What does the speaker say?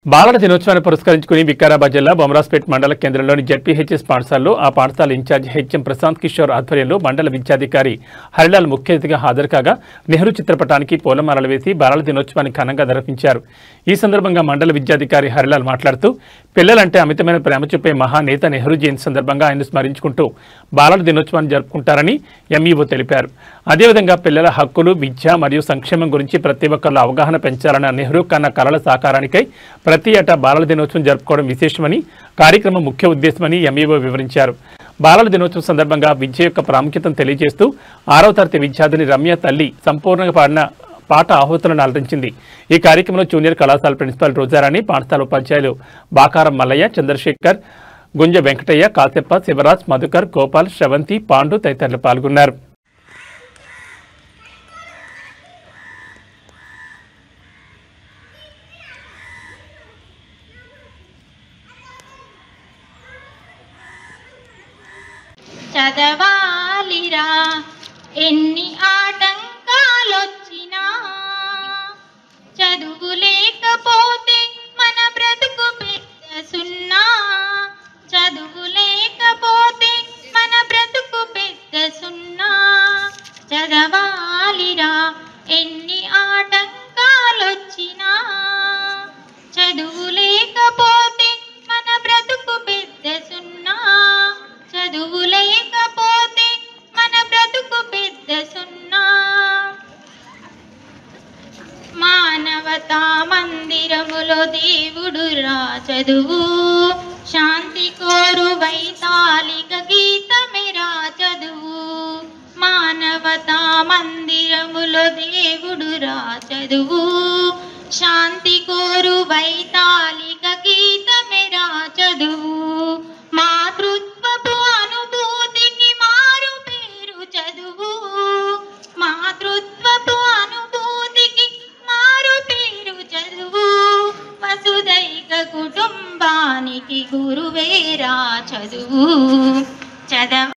బాలల దినోత్సవాన్ని పురస్కరించుకుని వికారాబాద్ జిల్లా బొమరాజ్పేట్ మండల కేంద్రంలోని జెడ్పీహెచ్ఎస్ పాఠశాలలో ఆ పాఠశాల ఇన్ఛార్జి హెచ్ఎం ప్రశాంత్ కిషోర్ ఆధ్వర్యంలో మండల విద్యాధికారి హరిలాల్ ముఖ్య అతిథిగా హాజరు కాగా నెహ్రూ చిత్రపటానికి పూలమాలలు వేసి బాలల దినోత్సవాన్ని ఘనంగా నిర్వహించారు। ఈ సందర్భంగా మండల విద్యాధికారి హరిలాల్ మాట్లాడుతూ పిల్లలంటే అమితమైన ప్రేమ చూపే మహానేత నెహ్రూ జయంతి సందర్భంగా ఆయన స్మరించుకుంటూ బాలల దినోత్సవాన్ని జరుపుకుంటారని ఎంఈఓ తెలిపారు। అదేవిధంగా పిల్లల హక్కులు, విద్య మరియు సంక్షేమం గురించి ప్రతి ఒక్కరిలో అవగాహన పెంచాలన్న నెహ్రూ కన్న కలల సాకారానికై ప్రతి ఏటా బాలల దినోత్సవం జరుపుకోవడం విశేషమని, కార్యక్రమం ముఖ్య ఉద్దేశమని ఎంఈఓ వివరించారు। బాలల దినోత్సవం సందర్భంగా విద్య యొక్క ప్రాముఖ్యతను తెలియజేస్తూ 6వ తరగతి విద్యార్థిని రమ్య తల్లి సంపూర్ణంగా పాడిన పాట ఆహుతులను అలరించింది। ఈ కార్యక్రమంలో జూనియర్ కళాశాల ప్రిన్సిపల్ రోజారాణి, పాఠశాల ఉపాధ్యాయులు బాకారం మల్లయ్య, చంద్రశేఖర్, గుంజ వెంకటయ్య, కాశెప్ప, శివరాజ్, మధుకర్, గోపాల్, శ్రవంతి, పాండు తదితరులు పాల్గొన్నారు। చదవాలిరా ఎన్ని ఆటంకాలొచ్చినా, చదువు లేకపోతే మన బ్రతుకు పెద్ద సున్నా, చదువు లేకపోతే మన బ్రతుకు పెద్ద సున్నా। చదవాలిరా ఎన్ని ఆటంకాలొచ్చినా, చదువు లేకపోతే మన బ్రతుకు పెద్ద సున్నా, చదువు లేకపోతే మన బ్రతుకు పెద్ద సున్నా। మానవతా మందిరములో దేవుడురా చదువు, శాంతి కోరు వైతాళిక గీతమేరా చదువు। మానవతా మందిరములో దేవుడురా చదువు, శాంతి కోరు వైతాళిక గీతమేరా చదువు। మాతృత్వపు అనుభూతికి మారు పేరు చదువు, మాతృత్వపు అనుభూతికి మారు పేరు చదువు। వసుదైక కుటుంబానికి గురువేరా చదువు। చదవ